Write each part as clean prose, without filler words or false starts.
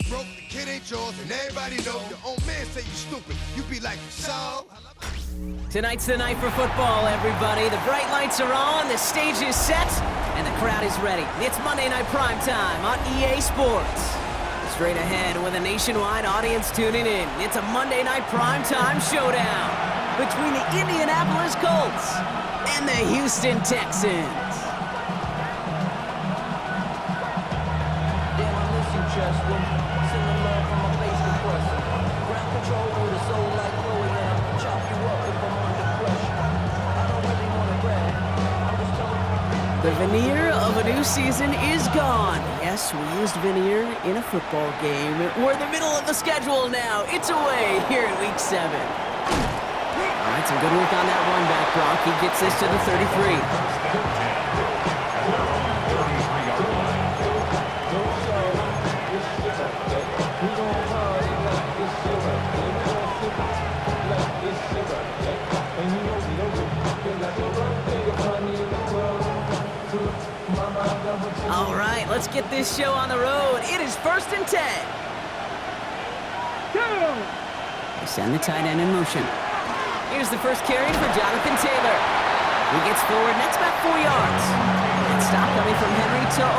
broke, the kid ain't yours, and everybody know your own man say you stupid. You be like, so? Tonight's the night for football, everybody. The bright lights are on, the stage is set, and the crowd is ready. It's Monday Night Primetime on EA Sports. Straight ahead with a nationwide audience tuning in, it's a Monday Night Primetime showdown between the Indianapolis Colts and the Houston Texans. The veneer of a new season is gone. Yes, we used veneer in a football game. We're in the middle of the schedule now. It's away here in Week 7. All right, some good work on that run back, Brock. He gets this to the 33. All right, let's get this show on the road. It is 1st and 10. They send the tight end in motion. Here's the first carry for Jonathan Taylor. He gets forward, next about 4 yards. And stop coming from Henry To'o.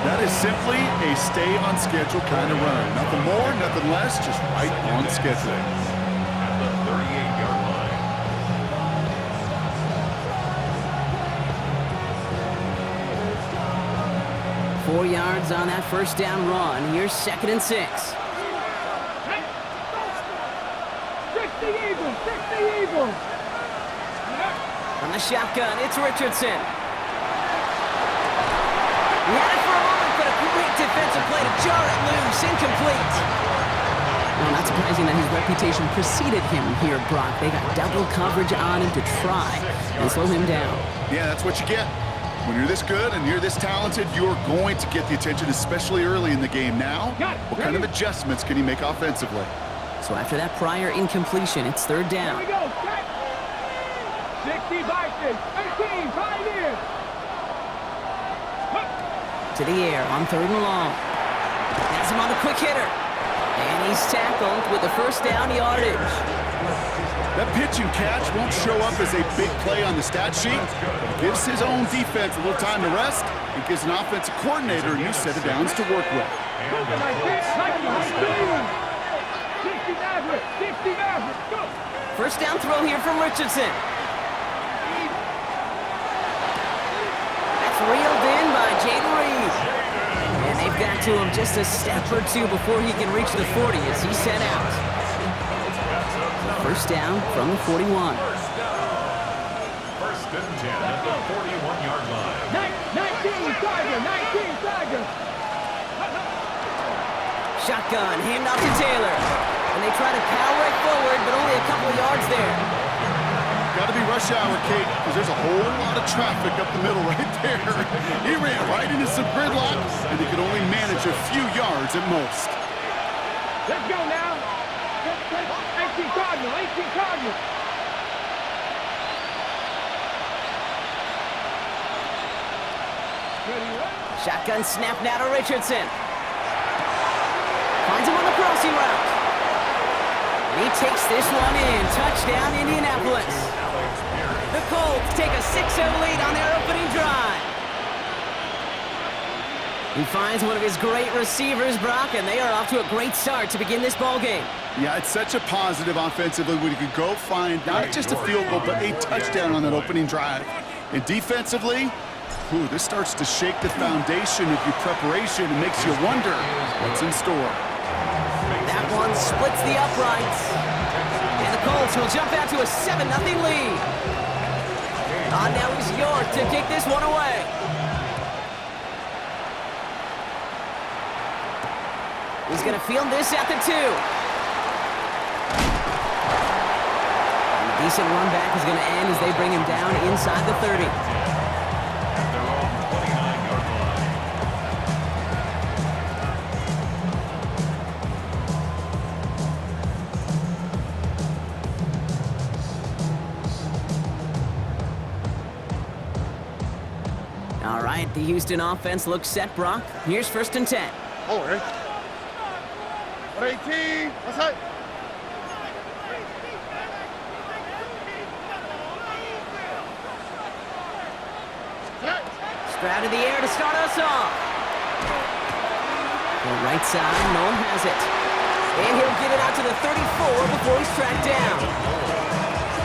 That is simply a stay on schedule kind of run. Nothing more, nothing less, just right on schedule. At the 38-yard line. 4 yards on that first down run. Here's 2nd and 6. From the shotgun, it's Richardson. He had it for a moment, but a great defensive play to jar it loose. Incomplete. Well, not surprising that his reputation preceded him here, Brock. They got double coverage on him to try and slow him down. Yeah, that's what you get. When you're this good and you're this talented, you're going to get the attention, especially early in the game. Now, what kind of adjustments can he make offensively? So after that prior incompletion, it's 3rd down. Here we go. 60 Vikings, 13, Pioneers. To the air on 3rd and long. Has him on the quick hitter. And he's tackled with the first down yardage. That pitch and catch won't show up as a big play on the stat sheet, but it gives his own defense a little time to rest. It gives an offensive coordinator a new set of downs to work with. First down throw here from Richardson. That's reeled in by Jaden Reed. And they've got to him just a step or two before he can reach the 40 as he's sent out. First down from the 41. First and 10 at the 41-yard line. 19 Tiger. Shotgun, hand off to Taylor. And they try to power it forward, but only a couple of yards there. Got to be rush hour, Kate, because there's a whole lot of traffic up the middle right there. He ran right into some gridlock, and he could only manage a few yards at most. Let's go now. 18 Cardinal. Shotgun snap now to Richardson. Finds him on the crossing route. And he takes this one in. Touchdown, Indianapolis. The Colts take a 6-0 lead on their opening drive. He finds one of his great receivers, Brock, and they are off to a great start to begin this ball game. Yeah, it's such a positive offensively when you can go find not just a field goal, but a touchdown on that opening drive. And defensively, this starts to shake the foundation of your preparation and makes you wonder what's in store. That one splits the uprights. And the Colts will jump out to a 7-0 lead. Now is York to kick this one away. He's going to field this at the 2. And a decent run back is going to end as they bring him down inside the 30. Their own 29-yard line. All right, the Houston offense looks set, Brock. Here's 1st and 10. Oh, right. 18. Outside. Stroud in the air to start us off. The right side, Noel has it. And he'll get it out to the 34 before he's tracked down.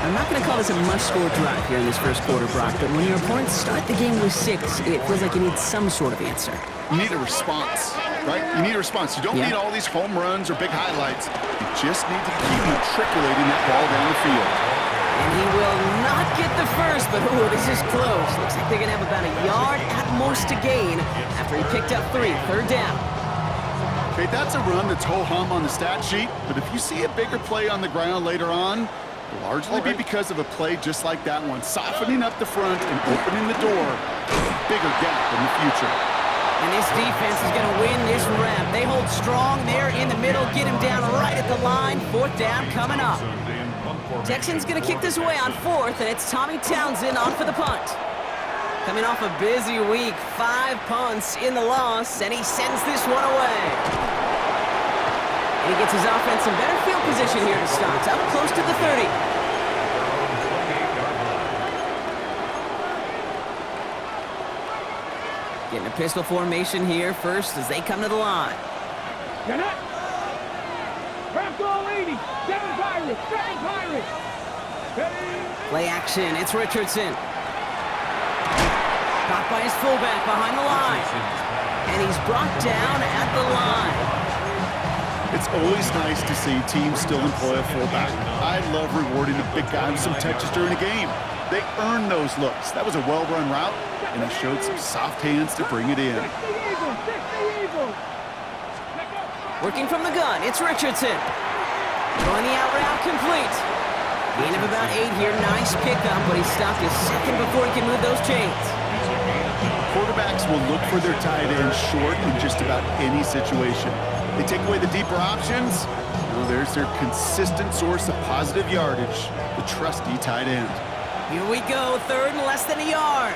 I'm not going to call this a must-score drive here in this first quarter, Brock, but when your opponents start the game with 6, it feels like you need some sort of answer. You need a response, right? You need a response. You don't need all these home runs or big highlights. You just need to keep matriculating that ball down the field. And he will not get the first, but ooh, this is close. Looks like they're going to have about a yard at most to gain after he picked up 3, third down. Okay, that's a run that's ho-hum on the stat sheet, but if you see a bigger play on the ground later on, it'll largely be because of a play just like that one, softening up the front and opening the door to a bigger gap in the future. And this defense is going to win this rep. They hold strong there in the middle, get him down right at the line. 4th down coming up. Texans going to kick this away on 4th, and it's Tommy Townsend on for the punt. Coming off a busy week, 5 punts in the loss, and he sends this one away. And he gets his offense in better field position here to start, up close to the 30. Getting a pistol formation here first as they come to the line. Get it. Craft all 80. 7 Pirates. 7 Pirates. Play action. It's Richardson. Caught by his fullback behind the line. And he's brought down at the line. It's always nice to see teams still employ a fullback. I love rewarding a big guy with some touches during a game. They earn those looks. That was a well-run route, and he showed some soft hands to bring it in. Working from the gun, it's Richardson. Going the out route complete. Gain of about 8 here. Nice pickup, but he stopped a second before he can move those chains. Quarterbacks will look for their tight end short in just about any situation. They take away the deeper options. Well, there's their consistent source of positive yardage, the trusty tight end. Here we go, 3rd and less than a yard.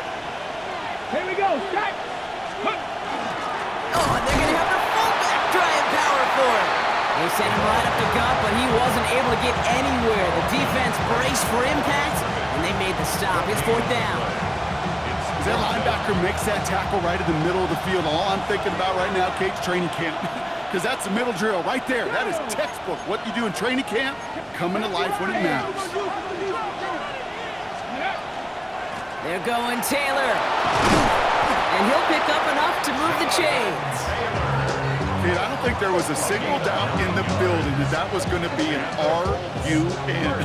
Here we go, start. Oh, and they're going to have the fullback trying power for it. They sent him right up the gut, but he wasn't able to get anywhere. The defense braced for impact, and they made the stop. It's 4th down. As that linebacker makes that tackle right in the middle of the field, all I'm thinking about right now, Kate's training camp, because that's the middle drill right there. That is textbook. What you do in training camp, coming to life when it matters. They're going Taylor. And he'll pick up enough to move the chains. Kate, I don't think there was a single doubt in the building that that was going to be an R-U-N.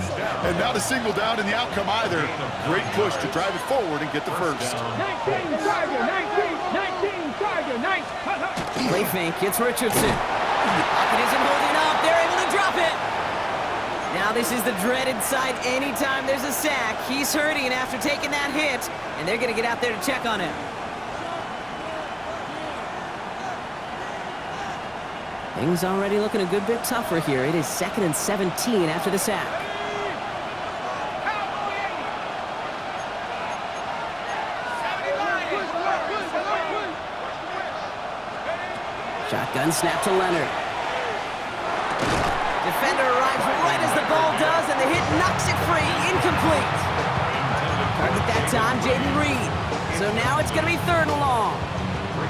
And not a single doubt in the outcome either. Great push to drive it forward and get the first. 19 Tiger, 19 Tiger, 19. Play fake, it's Richardson. Pocket isn't holding up. They're able to drop it. Now this is the dreaded sight anytime there's a sack. He's hurting after taking that hit, and they're going to get out there to check on him. Things already looking a good bit tougher here. It is 2nd and 17 after the sack. Shotgun snap to Leonard. Defender arrives right as the ball does, and the hit knocks it free. Incomplete. Target that time, Jaden Reed. So now it's going to be 3rd and long.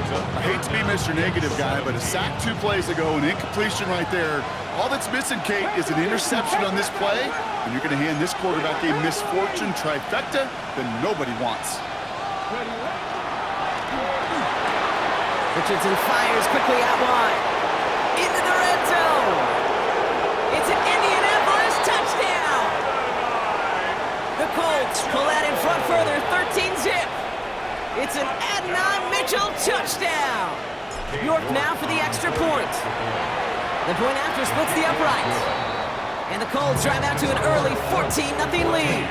I hate to be Mr. Negative guy, but a sack 2 plays ago, an incompletion right there. All that's missing, Kate, is an interception on this play, and you're going to hand this quarterback a misfortune trifecta that nobody wants. Richardson fires quickly out wide. Into the red zone. It's an Indianapolis touchdown. The Colts pull that in front further, 13-zip. It's an Adnan Mitchell touchdown. York now for the extra point. The point after splits the upright. And the Colts drive out to an early 14-0 lead.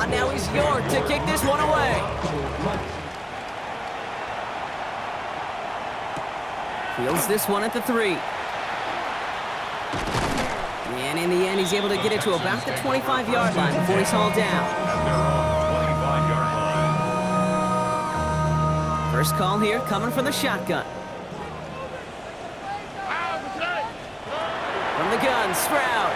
Now he's York to kick this one away. Fields this one at the 3. And in the end, he's able to get it to about the 25-yard line before he's hauled down. First call here coming from the shotgun. From the gun, Stroud.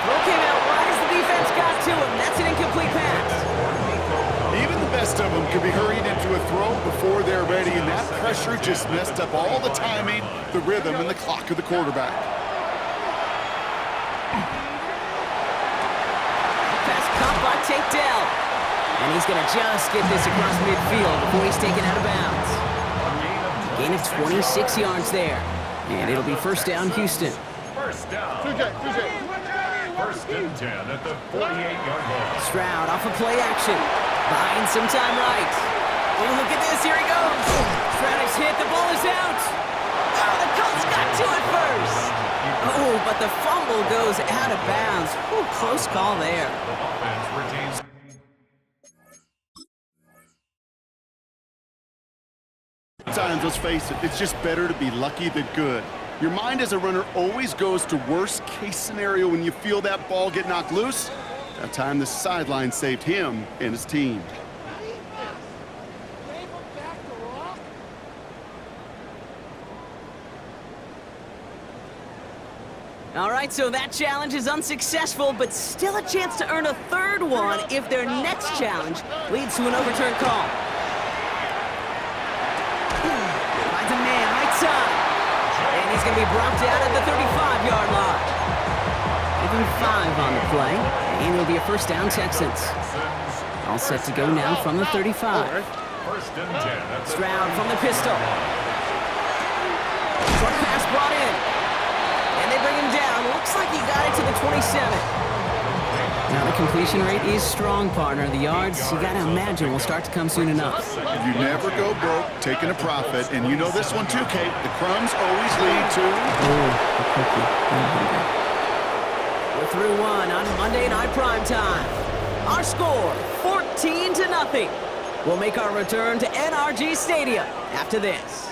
Throw came out right as the defense got to him. That's an incomplete pass. Even the best of them could be hurried into a throw before they're ready, and that pressure just messed up all the timing, the rhythm, and the clock of the quarterback. Pass caught by Tate Dell. And he's going to just get this across midfield before he's taken out of bounds. Gain of 26 yards there. And it'll be first down, Houston. First down. First and 10 at the 48-yard line. Stroud off of play action. Buying some time right. Oh, look at this. Here he goes. Stroud is hit. The ball is out. Oh, the Colts got to it first. Oh, but the fumble goes out of bounds. Ooh, close call there. The offense retains. Sometimes, let's face it, it's just better to be lucky than good. Your mind as a runner always goes to worst case scenario when you feel that ball get knocked loose. That time the sideline saved him and his team. All right, so that challenge is unsuccessful, but still a chance to earn a third one if their next challenge leads to an overturned call. Finds a man right side. And he's going to be brought down at the 35-yard line. Give him 5 on the play, and it'll be a first down, Texans. All set to go now from the 35. First and 10. Stroud from the pistol. Short pass brought in. And they bring him down. Looks like he got it to the 27. Now the completion rate is strong, partner. The yards, you got to imagine, will start to come soon enough. You never go broke taking a profit, and you know this one too, Kate. The crumbs always lead to... the cookie. We're through one on Monday Night Primetime. Our score, 14-0. We'll make our return to NRG Stadium after this.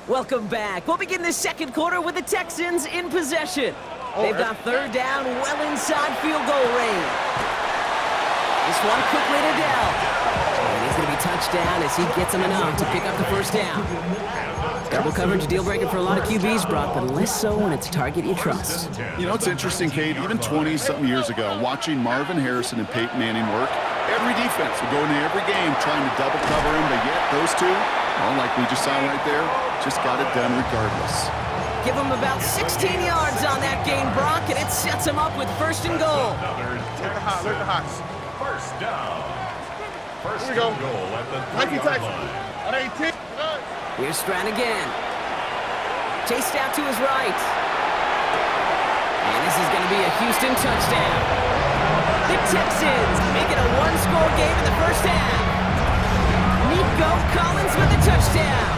Welcome back. We'll begin the second quarter with the Texans in possession. They've got third down well inside field goal range. This one quickly to Dell. And he's going to be touched down as he gets him enough to pick up the first down. Double coverage deal breaker for a lot of QBs, Brock, but less so when it's a target you trust. You know, it's interesting, Kate, even 20-something years ago, watching Marvin Harrison and Peyton Manning work, every defense would go into every game trying to double cover him, but yet those two, well, like we just saw right there, just got it done regardless. Give him about 16 yards on that gain, Brock, and it sets him up with first and goal. Look at the hot. First down. First and goal at the 30-yard line. At 18. Here's Stroud again. Chased out to his right. And this is going to be a Houston touchdown. The Texans make it a one-score game in the first half. Nico Collins with the touchdown.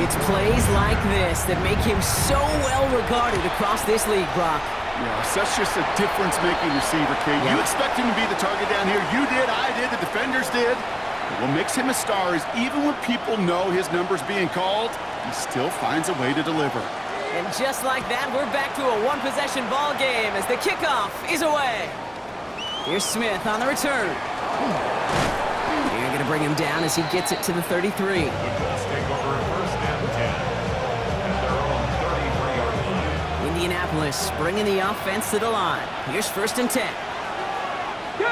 It's plays like this that make him so well regarded across this league, Brock. Yeah, such just a difference-making receiver, Kate. Yeah. You expect him to be the target down here. You did, I did, the defenders did. But what makes him a star is even when people know his number's being called, he still finds a way to deliver. And just like that, we're back to a one-possession ball game as the kickoff is away. Here's Smith on the return. They're going to bring him down as he gets it to the 33. The Colts take over first and 10 at their own 33-yard line. Indianapolis bringing the offense to the line. Here's first and 10. Go!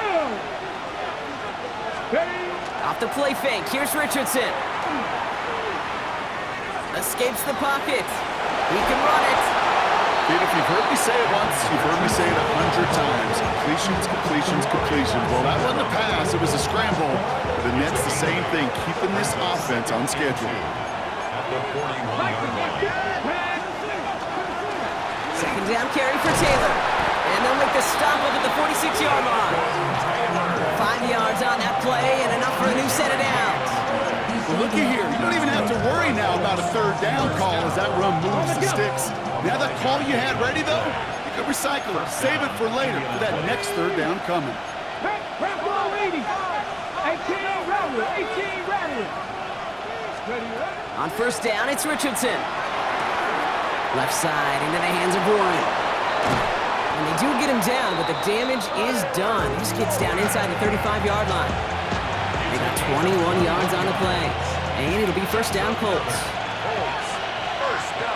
Off the play fake, here's Richardson. Escapes the pocket. He can run it. Kate, if you've heard me say it once, you've heard me say it 100 times. Completions, completions, completions. Well, that wasn't a pass, it was a scramble. But the Nets the same thing, keeping this offense on schedule. At the 41-yard line. Second down carry for Taylor. And they'll make the stop up at the 46-yard line. 5 yards on that play and enough for a new set of downs. Well, looky here. You don't even have to worry now about a third down call as that run moves the sticks. Now that call you had ready, though, you can recycle it. Save it for later for that next third down coming. Ramp ball 80. 18 Rattler. 18 Rattler. On first down, it's Richardson. Left side into the hands of Roy. And they do get him down, but the damage is done. He just gets down inside the 35-yard line. They got 21 yards on the play. And it'll be first down, Colts. First down.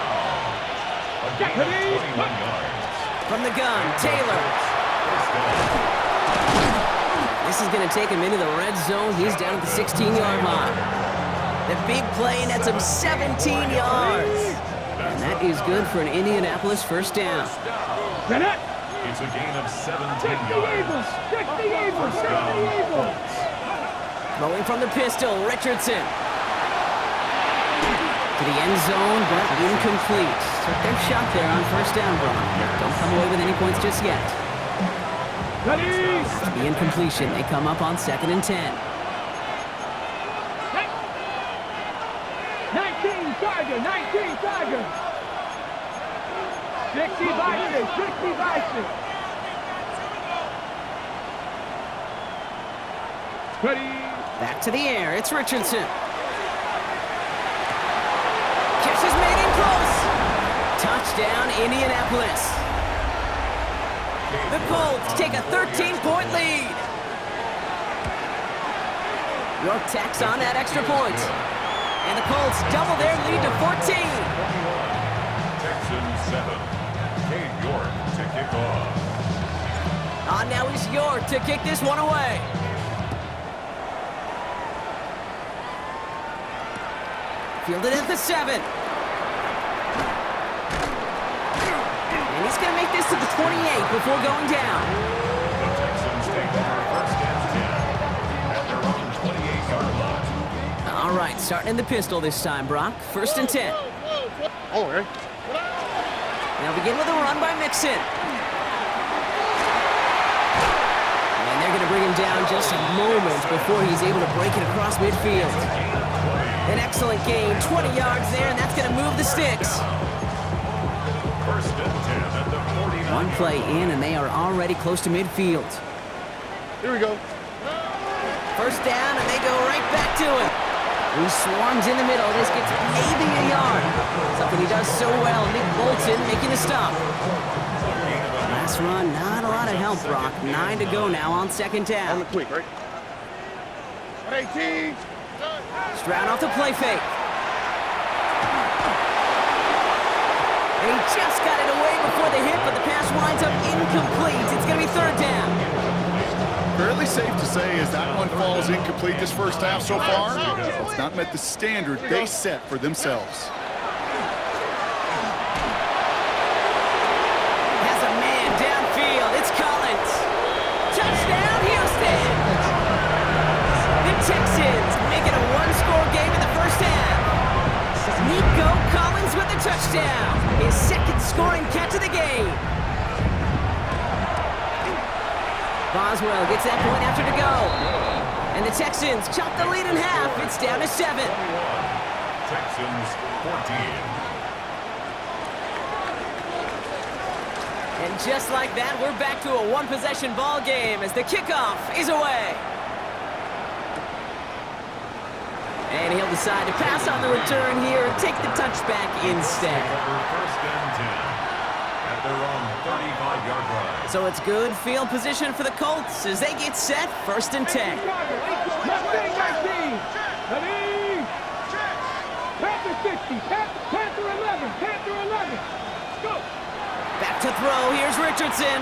A gain of 21 yards. From the gun, Taylor. This is going to take him into the red zone. He's down at the 16-yard line. The big play nets him 17 yards. And that is good for an Indianapolis first down. It's a gain of 17 yards. Check the Eagles. Check the Eagles. Throwing from the pistol, Richardson. To the end zone, but incomplete. Took their shot there on first down, Brock. Don't come away with any points just yet. The incompletion, they come up on 2nd and 10. 19 Tiger, 19 Tiger. 60 Bison, 60 Bison. Ready. Back to the air, it's Richardson. Catch is made in close. Touchdown, Indianapolis. The Colts take a 13-point lead. York tacks on that extra point. And the Colts double their lead to 14. Texans 7. Cade York to kick off. Now it's York to kick this one away. Fielded at the 7. And he's going to make this to the 28 before going down. The Texans take over first and 10 at their own 28-yard line. All right, starting in the pistol this time, Brock. First and 10. Oh, okay. They'll begin with a run by Mixon. And they're going to bring him down just a moment before he's able to break it across midfield. An excellent gain, 20 yards there, and that's going to move the sticks. First and 10 at the 49. One play in, and they are already close to midfield. Here we go. First down, and they go right back to him. He swarms in the middle. This gets maybe a yard. Something he does so well. Nick Bolton making a stop. Last run, not a lot of help, Brock. 9 to go now on second down. On the quick, right? 18. Stroud off the play fake. And he just got it away before the hit, but the pass winds up incomplete. It's going to be third down. Fairly safe to say as that one falls incomplete this first half so far, it's not met the standard they set for themselves. Has a man downfield. It's Collins. Touchdown, Houston. The Texans make it a one-score game in the first half. Nico Collins with the touchdown. His second scoring catch of the game. Boswell gets that point after to go. And the Texans chop the lead in half. It's down to 7. Texans 14. And just like that, we're back to a one-possession ball game as the kickoff is away. And he'll decide to pass on the return here and take the touchback instead. First and 10 at their own 35-yard line. So it's good field position for the Colts as they get set, first and 10. 19. Ready. Panther 60. Panther 11. Panther 11. Go. Back to throw, here's Richardson.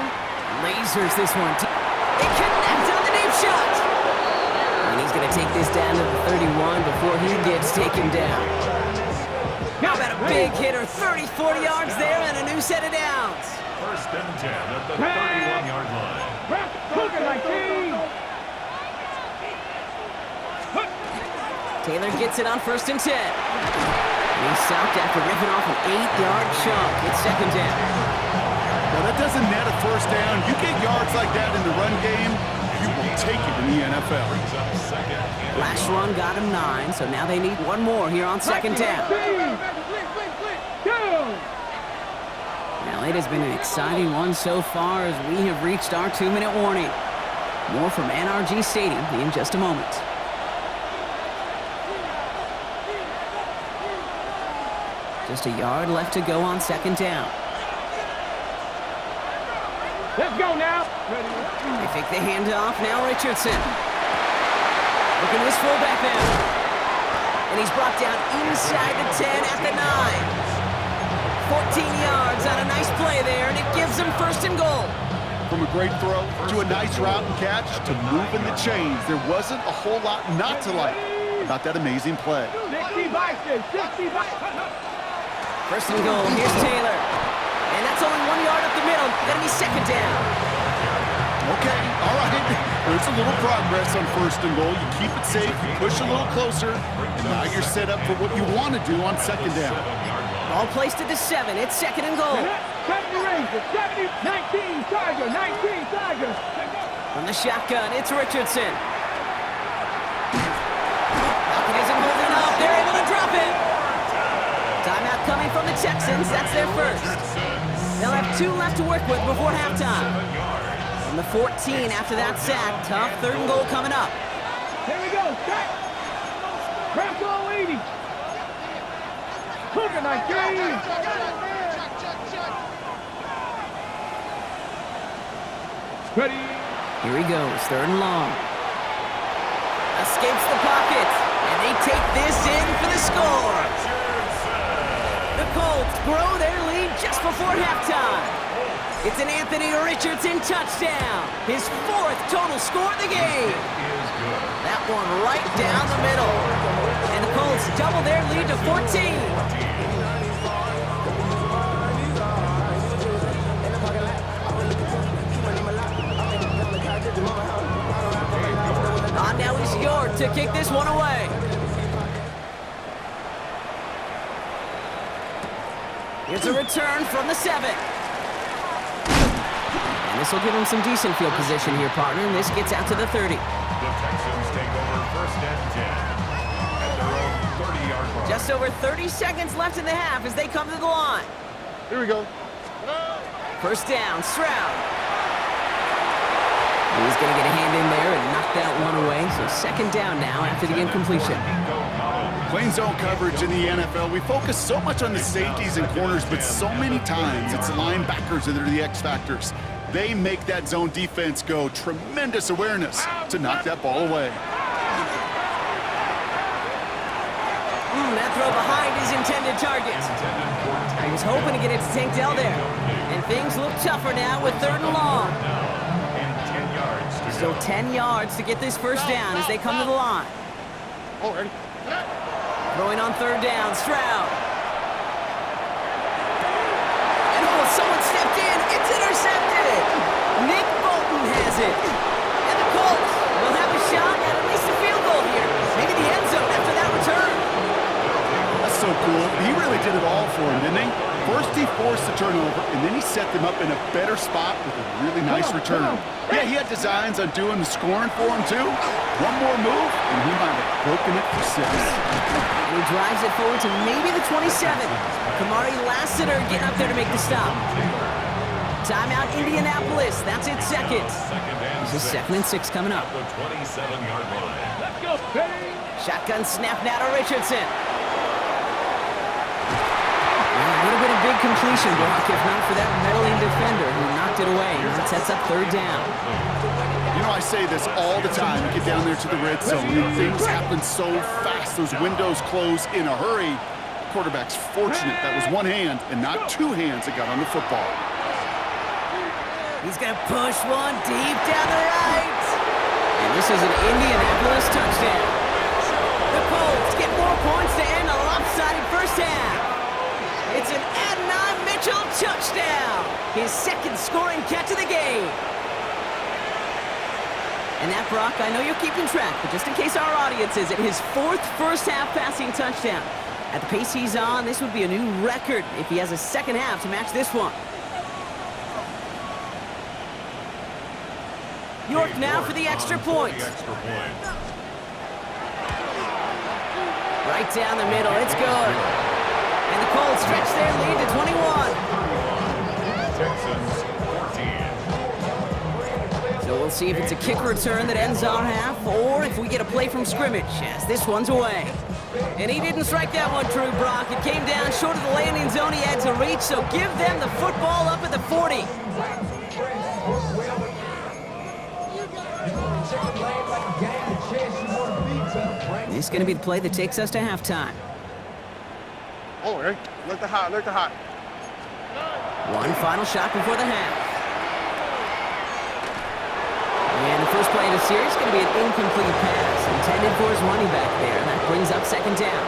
Lasers this one. They connect on the deep shot. And he's going to take this down to the 31 before he gets taken down. How about a big hitter, 30-40 yards there and a new set of downs. First and 10 at the 31-yard line. Taylor gets it on first and 10. And he's stopped after ripping off an 8-yard chunk. It's second down. Well, that doesn't net a first down. You get yards like that in the run game, you will take it in the NFL. Last run got him 9, so now they need one more here on second down. Now, it has been an exciting one so far as we have reached our 2-minute warning. More from NRG Stadium in just a moment. Just a yard left to go on second down. Let's go now. They fake the handoff. Now Richardson. Looking at his fullback now. And he's brought down inside the 10 at the 9. 14 yards on a nice play there, and it gives them first and goal. From a great throw to a nice route and catch to moving the chains, there wasn't a whole lot not to like about that amazing play. 60 Vikings, 60 Vikings. First and goal, here's Taylor. And that's only 1 yard up the middle. Gonna be second down. Okay, all right. There's a little progress on first and goal. You keep it safe, you push a little closer, and now you're set up for what you want to do on second down. Ball placed at the 7. It's second and goal. 70 Rangers, 70, 19 Tiger, 19 Tiger. From the shotgun, it's Richardson. Pocket isn't holding up. They're able to drop it. Timeout coming from the Texans. That's their first. They'll have 2 left to work with before halftime. From the 14 after that sack, tough third and goal coming up. Here we go, set. Ramco 80. Cougar 19. Ready. Here he goes, third and long. Escapes the pocket, and they take this in for the score. The Colts grow their lead just before halftime. It's an Anthony Richardson touchdown, his 4th total score of the game. That one right down the middle. And the Colts double their lead to 14. Now is York to kick this one away. Here's a return from the 7. And this will give him some decent field position here, partner, and this gets out to the 30. The Texans take over first and 10 at their own 30-yard line. Just over 30 seconds left in the half as they come to the line. Here we go. First down, Stroud. He's going to get a hand in there and knock that one away. So second down now after the incompletion. Plain zone coverage in the NFL. We focus so much on the safeties and corners, but so many times it's linebackers that are the X factors. They make that zone defense go. Tremendous awareness to knock that ball away. That throw behind his intended target. He was hoping to get it to Tank Dell there. And things look tougher now with third and long. Still 10 yards to get this first down as they come to the line. Already. Throwing on third down, Stroud. And someone stepped in. It's intercepted. Nick Bolton has it. And the Colts will have a shot at least a field goal here. Maybe the end zone after that return. That's so cool. He really did it all for him, didn't he? First he forced the turnover, and then he set them up in a better spot with a really nice return. Yeah, he had designs on doing the scoring for him, too. One more move, and he might have broken it for 6. And he drives it forward to maybe the 27. Kamari Lassiter getting up there to make the stop. Timeout, Indianapolis. That's its second. This is 2nd and 6 coming up. The 27-yard line. Let's go, Penny. Shotgun snap now to Richardson. A little bit of big completion, Brock, if not for that meddling defender who knocked it away. That sets up third down. You know, I say this all the time. You get down there to the red zone, and things happen so fast. Those windows close in a hurry. The quarterback's fortunate that was one hand and not 2 hands that got on the football. He's going to push one deep down the right. And this is an Indianapolis touchdown. The Colts get more points to end a lopsided first half. It's an Adnan Mitchell touchdown. His 2nd scoring catch of the game. And that, Brock, I know you're keeping track, but just in case our audience isn't, his 4th first-half passing touchdown. At the pace he's on, this would be a new record if he has a second half to match this one. York now for the extra point. Right down the middle, it's good. And the Colts stretch their lead to 21. Texans 14. So we'll see if it's a kick return that ends our half, or if we get a play from scrimmage, as this one's away. And he didn't strike that one true, Brock. It came down short of the landing zone. He had to reach, so give them the football up at the 40. This is going to be the play that takes us to halftime. Oh, hey, look the hot, look the hot. One final shot before the half. And the first play of the series is going to be an incomplete pass, intended for his running back there, and that brings up second down.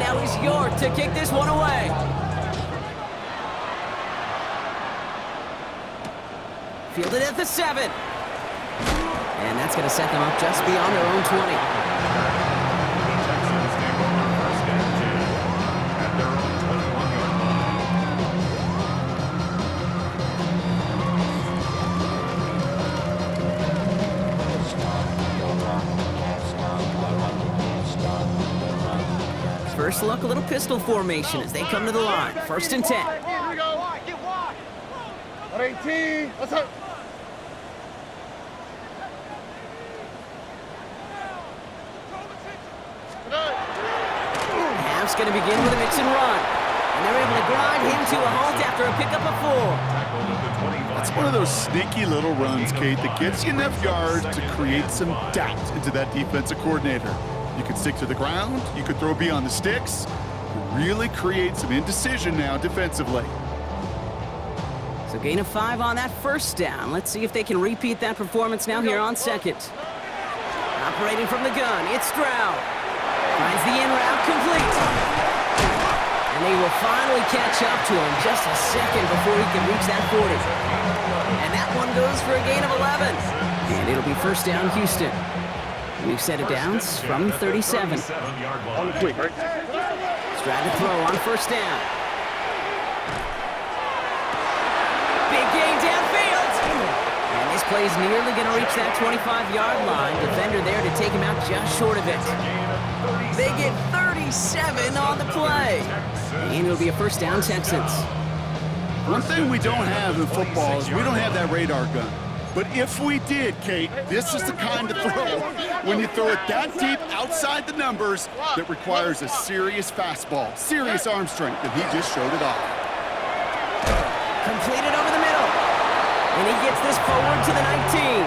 Now he's York to kick this one away. Fielded at the 7. And that's going to set them up just beyond their own 20. First look, a little pistol formation as they come to the line. First and 10. Here we go. 118. Let's go. Half's going to begin with a mix and run. And they're able to grind him to a halt after a pickup of 4. That's one of those sneaky little runs, Kate, that gets you enough yards to create some doubt into that defensive coordinator. You can stick to the ground, you could throw beyond the sticks, you really create some indecision now defensively. So gain of 5 on that first down. Let's see if they can repeat that performance now here on second. Operating from the gun, it's Stroud. Finds the in route complete. And they will finally catch up to him just a second before he can reach that 40. And that one goes for a gain of 11. And it'll be first down Houston. We've set it downs from 37. Quick, right? Stroud to throw on first down. Big gain downfield. And this play is nearly going to reach that 25-yard line. Defender there to take him out just short of it. They get 37 on the play. And it'll be a first down Texans. One thing we don't have in football is we don't have that radar gun. But if we did, Kate, this is the kind of throw when you throw it that deep outside the numbers that requires a serious fastball, serious arm strength, and he just showed it off. Completed over the middle. And he gets this forward to the 19.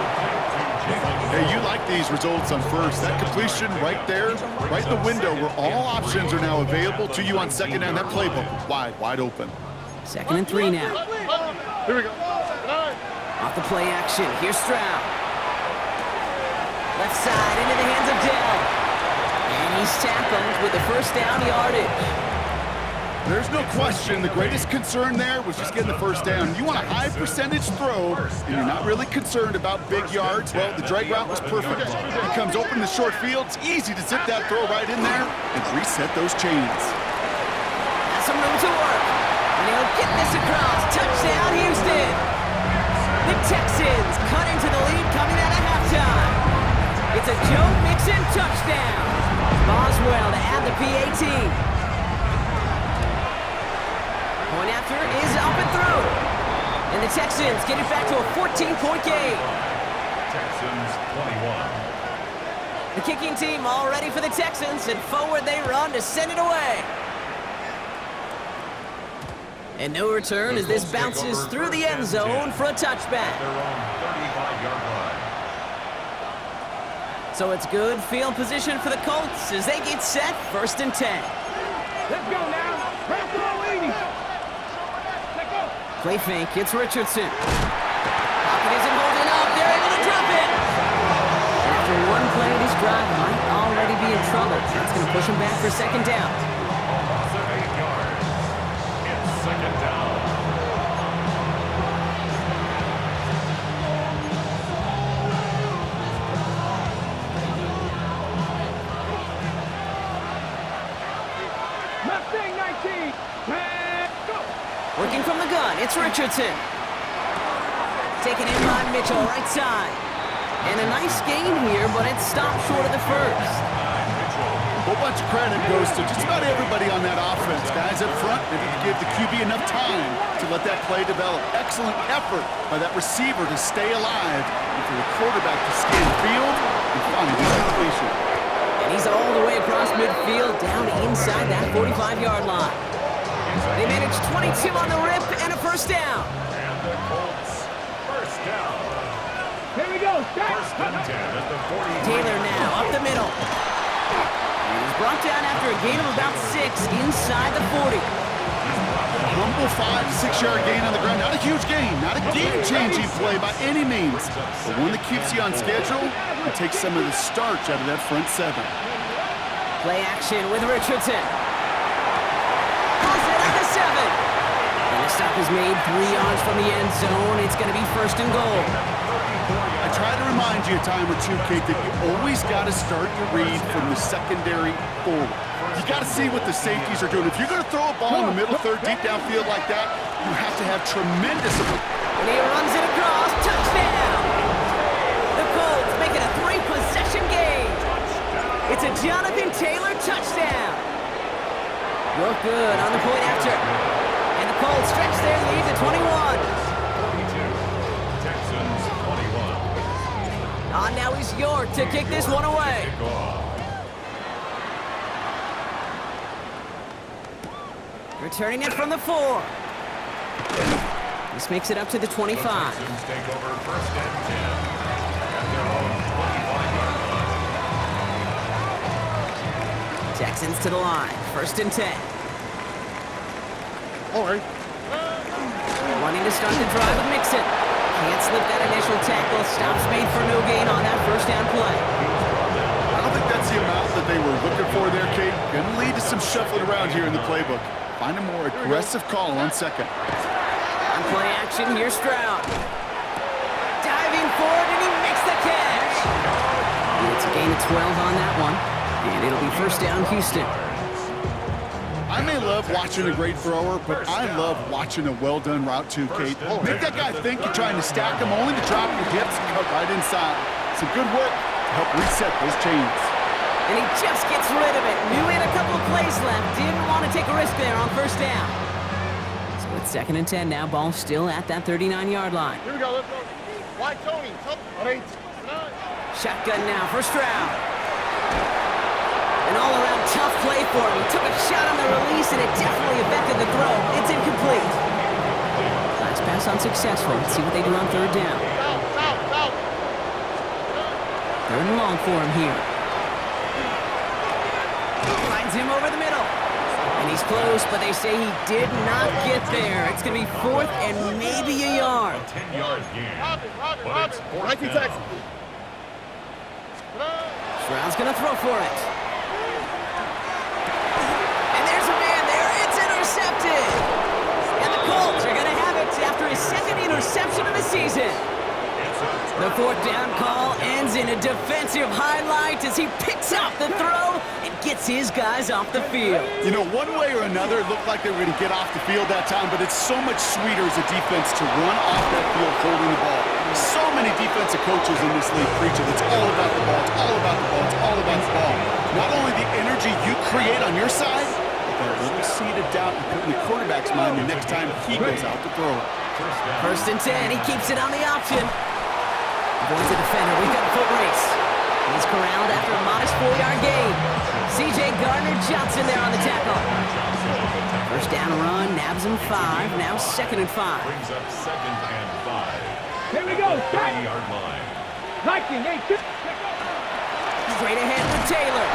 Hey, you like these results on first. That completion right there, right in the window where all options are now available to you on second down. That playbook wide open. Second and 3 now. Here we go. Off the play action, here's Stroud. Left side into the hands of Dell. And he's tackled with the first down yardage. There's no question the greatest concern there was just getting the first down. You want a high percentage throw, and you're not really concerned about big yards. Well, the drag route was perfect. He comes open in the short field. It's easy to zip that throw right in there and reset those chains. Has some room to work. And he'll get this across. Touchdown, Houston. The Texans cut into the lead coming out of halftime. It's a Joe Mixon touchdown. Boswell to add the PAT. Point after is up and through. And the Texans get it back to a 14-point game. Texans 21. The kicking team all ready for the Texans, and forward they run to send it away. And no return as this bounces through the end zone for a touchback. So it's good field position for the Colts as they get set first and 10. Let's go now. Press all 80. Let's go. Play fake, it's Richardson. Pocket isn't holding up, they're able to drop it. And after one play, this drive might already be in trouble. That's going to push him back for second down. Second down. Mustang 19. Let's go. Working from the gun, it's Richardson. Taken in by Mitchell, right side. And a nice gain here, but it stopped short of the first. A whole bunch of credit goes to just about everybody on that offense. Guys up front, they didn't give the QB enough time to let that play develop. Excellent effort by that receiver to stay alive and for the quarterback to scan the field and find his completion. And he's all the way across midfield, down inside that 45-yard line. They managed 22 on the rip and a first down. And the Colts, first down. Here we go. First and 10 at the 40. Taylor now up the middle. And he's brought down after a gain of about 6 inside the 40. A humble 5 to 6 yard gain on the ground. Not a huge gain, not a game-changing play by any means, but one that keeps you on schedule and takes some of the starch out of that front 7. Play action with Richardson. Pulls it at the 7. And the stop is made 3 yards from the end zone. It's going to be first and goal. I try to remind you a time or two, Kate, that you always got to start your read from the secondary forward. You got to see what the safeties are doing. If you're going to throw a ball in the middle third, deep downfield like that, you have to have tremendous... And he runs it across. Touchdown! The Colts make it a 3-possession game. It's a Jonathan Taylor touchdown. Look good on the point after. And the Colts stretch their lead to 21. 42, Texans 21. Now he's York to kick this one away. Returning it from the 4. This makes it up to the 25. Texans take over first and 10 at their own 25-yard line. Texans to the line. First and 10. All right. Wanting to start the drive with Mixon. Can't slip that initial tackle. Stops made for no gain on that first down play. I don't think that's the amount that they were looking for there, Kate. Going to lead to some shuffling around here in the playbook. Find a more aggressive call on second. On play action, here's Stroud. Diving forward, and he makes the catch. It's a gain of 12 on that one. And it'll be first down, Houston. I may love watching a great thrower, but I love watching a well-done route too, Kate. Make that guy think you're trying to stack him, only to drop your hips and cut right inside. Some good work to help reset those chains. And he just gets rid of it. Knew he had a couple of plays left. Didn't want to take a risk there on first down. So it's second and 10 now. Ball still at that 39-yard line. Here we go, let's go. Why Tony? On 8. Shotgun now for Stroud. An all-around tough play for him. He took a shot on the release, and it definitely affected the throw. It's incomplete. Last pass unsuccessful. Let's see what they do on third down. Third and long for him here. Finds him over the middle. And he's close, but they say he did not get there. It's going to be fourth and maybe a yard. 10-yard gain. But it's fourth down. Stroud's going to throw for it. And there's a man there. It's intercepted. And the Colts are going to have it after his second interception of the season. The fourth down call ends in a defensive highlight as he picks out the throw and gets his guys off the field. You know, one way or another, it looked like they were going to get off the field that time, but it's so much sweeter as a defense to run off that field holding the ball. So many defensive coaches in this league preach it. It's all about the ball. It's all about the ball. It's all about the ball. Not only the energy you create on your side, but that little seed of doubt you put in the quarterback's mind the next time he goes out to throw it. First and 10, he keeps it on the option. Avoids the defender. We've got a foot race. He's corralled after a modest 4-yard gain. C.J. Gardner-Johnson there on the tackle. First down run, nabs him 5. Now second and 5. Brings up second and 5. Here we go. 30-yard line. Hiking, hey, Straight ahead with Taylor.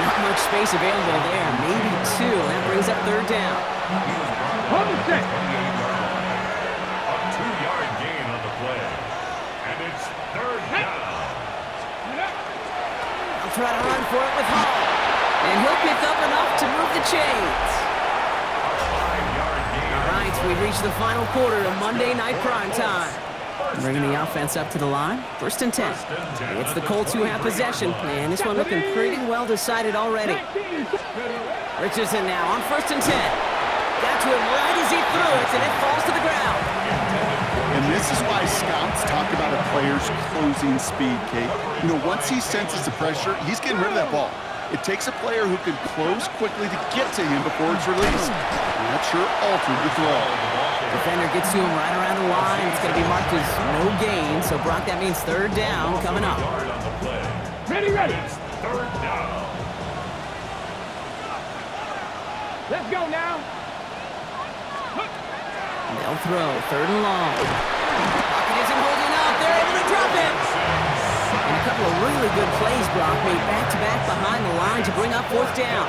Not much space available there. Maybe 2. That brings up third down. hold the set. 28-yard line. A 2-yard gain on the play. And it's third down. I'll try to run for it with Hall. And he'll pick up enough to move the chains. 5-yard gain. All right, we've reached the final quarter of Monday Night Primetime. Bringing the offense up to the line. First and 10. It's the Colts who have possession. And this one looking pretty well decided already. Richardson now on first and 10. Got to him right as he threw it, and it falls to the ground. And this is why scouts talk about a player's closing speed, Kate. You know, once he senses the pressure, he's getting rid of that ball. It takes a player who can close quickly to get to him before it's released. And that sure altered the throw. Defender gets to him right around the line. It's going to be marked as no gain. So, Brock, that means third down coming up. Ready, ready. Third down. Let's go now. They'll throw, 3rd and long. Pocket isn't holding up. They're able to drop it. And a couple of really good plays, Brock, made back-to-back behind the line to bring up 4th down.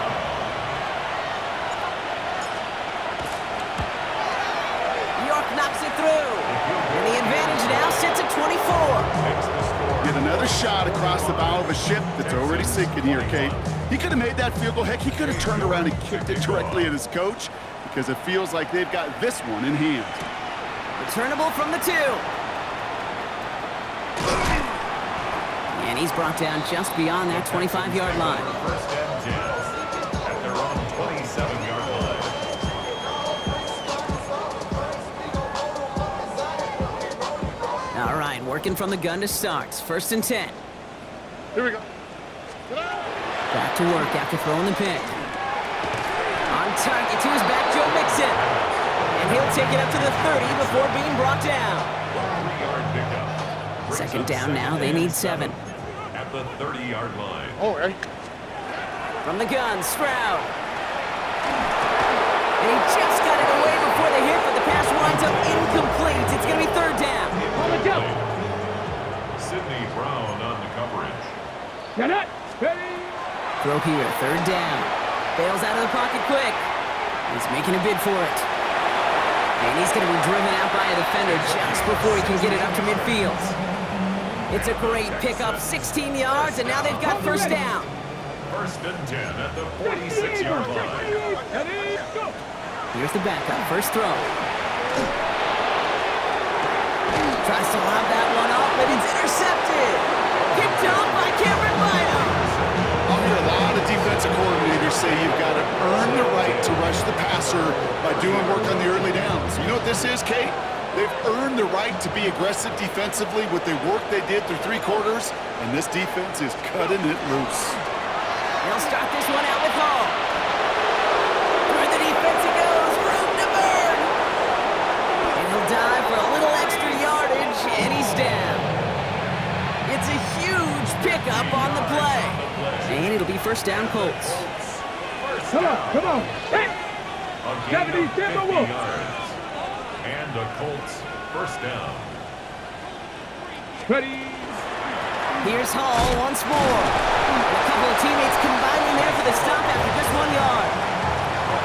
York knocks it through. And the advantage now sits at 24. Get another shot across the bow of a ship that's already sinking here, Kate. He could have made that field goal. Heck, he could have turned around and kicked it directly at his coach because it feels like they've got this one in hand. Returnable from the 2. And he's brought down just beyond that 25-yard line. First and 10 at their own 27-yard line. All right, working from the gun to start. 1st and 10. Here we go. Back to work after throwing the pick. On target to his back, Joe Mixon. And he'll take it up to the 30 before being brought down. 3-yard pickup. Second down now, they need 7. At the 30-yard line. Oh, hey. From the gun, Stroud. And he just got it away before the hit, but the pass winds up incomplete. It's going to be 3rd down. Sidney Brown on the coverage. Get it. Ready. Throw here, 3rd down. Bails out of the pocket quick. He's making a bid for it. And he's going to be driven out by a defender just before he can get it up to midfield. It's a great pickup, 16 yards, and now they've got 1st down. 1st and 10 at the 46-yard line. Ready. Go. Here's the backup, first throw. Tries to lob that one up, but it's intercepted. Picked up by Cameron Bynum. I'll hear a lot of defensive coordinators say you've got to earn the right to rush the passer by doing work on the early downs. You know what this is, Kate? They've earned the right to be aggressive defensively with the work they did through 3 quarters, and this defense is cutting it loose. They'll start this one out with Hall. Through the defense he goes, room to burn. And he'll dive for a little extra yardage, and he's down. It's a huge pickup on the play. And it'll be 1st down Colts. Come on. Come on. Hey. A gain of 50 Timberwolves. yards. And the Colts 1st down. Ready. Here's Hall once more. And a couple of teammates combining there for the stop after just 1 yard.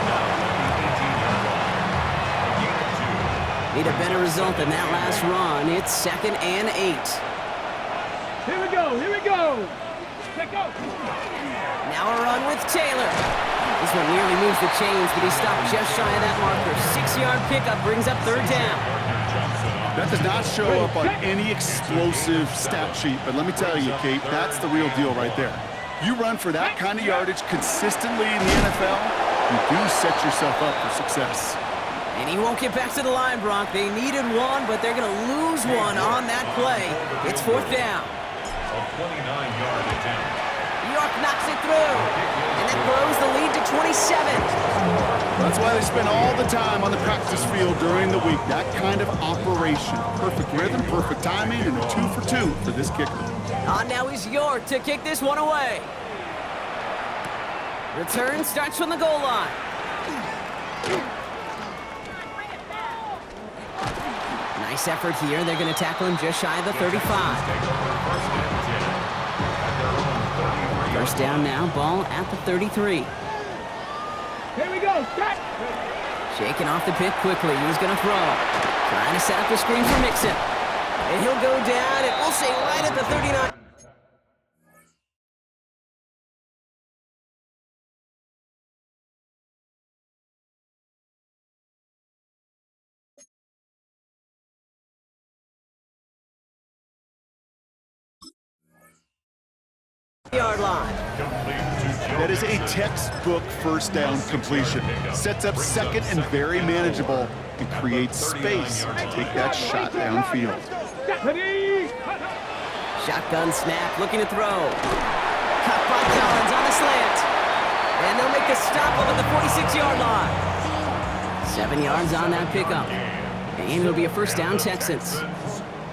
Now at the 18-yard line. A gain of 2. Need a better result than that last run. It's 2nd and 8. Here we go. Here we go. Let's go. Now a run with Taylor. This one nearly moves the chains, but he stopped just shy of that marker. 6-yard pickup brings up 3rd down. That does not show up on any explosive stat sheet, but let me tell you, Kate, that's the real deal right there. You run for that kind of yardage consistently in the NFL, you do set yourself up for success. And he won't get back to the line, Brock. They needed one, but they're going to lose one on that play. It's 4th down. A 29-yard attempt. York knocks it through, and that grows the lead to 27. That's why they spend all the time on the practice field during the week. That kind of operation. Perfect rhythm, perfect timing, and a 2 for 2 for this kicker. On now is York to kick this one away. Return starts from the goal line. Nice effort here. They're going to tackle him just shy of the 35. 1st down now, ball at the 33. Here we go. Set. Shaking off the pick quickly. He's going to throw. Trying to set up the screen for Mixon. And he'll go down, and we'll say right at the 39. Yard line. That is a textbook 1st down completion. Sets up 2nd and very manageable and creates space to take that shot downfield. Ready. Shotgun snap, looking to throw. Caught by Collins on the slant. And they'll make the stop up at the 46-yard line. 7 yards on that pickup. And it'll be a 1st down Texans.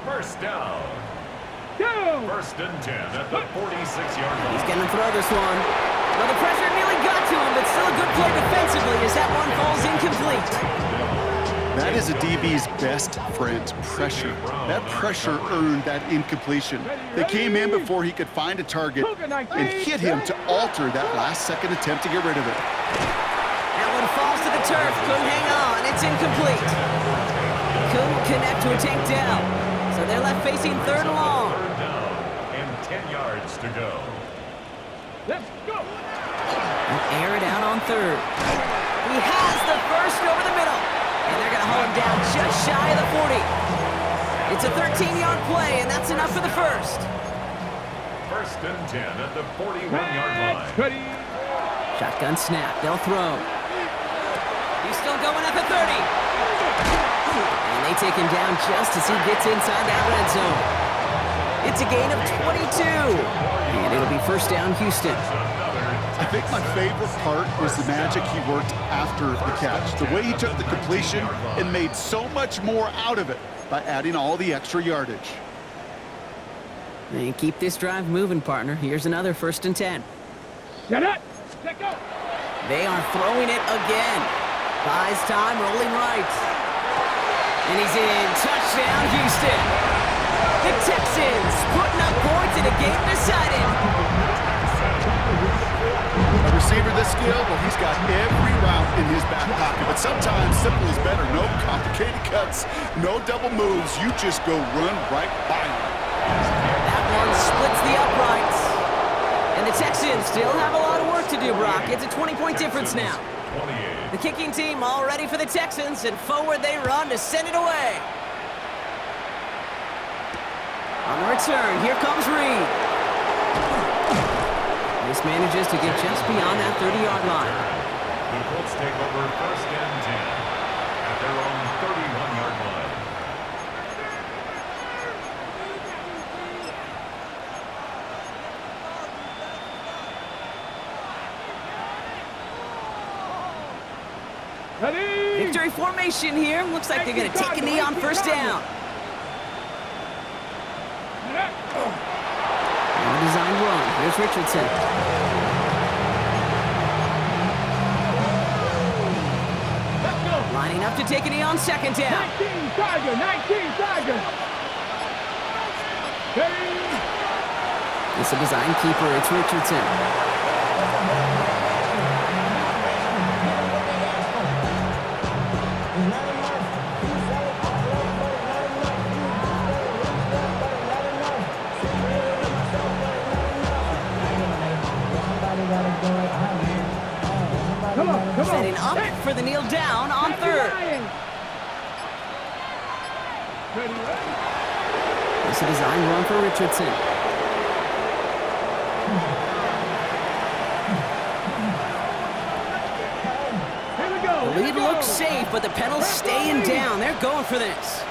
1st down. Go. 1st and 10 at the 46-yard line. He's going to throw this one. Well, the pressure nearly got to him, but still a good play defensively as that one falls incomplete. That is a DB's best friend, pressure. That pressure earned that incompletion. They came in before he could find a target and hit him to alter that last-second attempt to get rid of it. That one falls to the turf. Couldn't hang on. It's incomplete. Couldn't connect to a takedown. So they're left facing third and long. Third down and 10 yards to go. Let's go. And air it out on third. He has the first over the middle. And they're going to haul him down just shy of the 40. It's a 13-yard play, and that's enough for the first. First and 10 at the 41-yard line. Shotgun snap. They'll throw. He's still going at the 30. And they take him down just as he gets inside that red zone. It's a gain of 22. And it'll be first down, Houston. I think my favorite part was the magic he worked after the catch. The way he took the completion and made so much more out of it by adding all the extra yardage. And keep this drive moving, partner. Here's another first and 10. Shut up. Let go. They are throwing it again. Buys time, rolling right. And he's in. Touchdown, Houston. The Texans putting up points in a game decided. A receiver this skilled, well, he's got every route in his back pocket. But sometimes simple is better. No complicated cuts, no double moves. You just go run right by him. That one splits the uprights. And the Texans still have a lot of work to do, Brock. It's a 20-point difference now. The kicking team all ready for the Texans, and forward they run to send it away. On the return, here comes Reed. This manages to get just beyond that 30-yard line. The Colts take over first and 10 at their own 31-yard line. Ready. Victory formation here. Looks like they're going to take a knee on first down. On a design run. Here's Richardson. Let's go. Lining up to take a knee on second down. 19 Tiger. 19 Tiger. Ready. It's a design keeper. It's Richardson. Setting up for the kneel down on third. It's a design run for Richardson. Here we go. The lead looks safe, but the pedals staying down. They're going for this.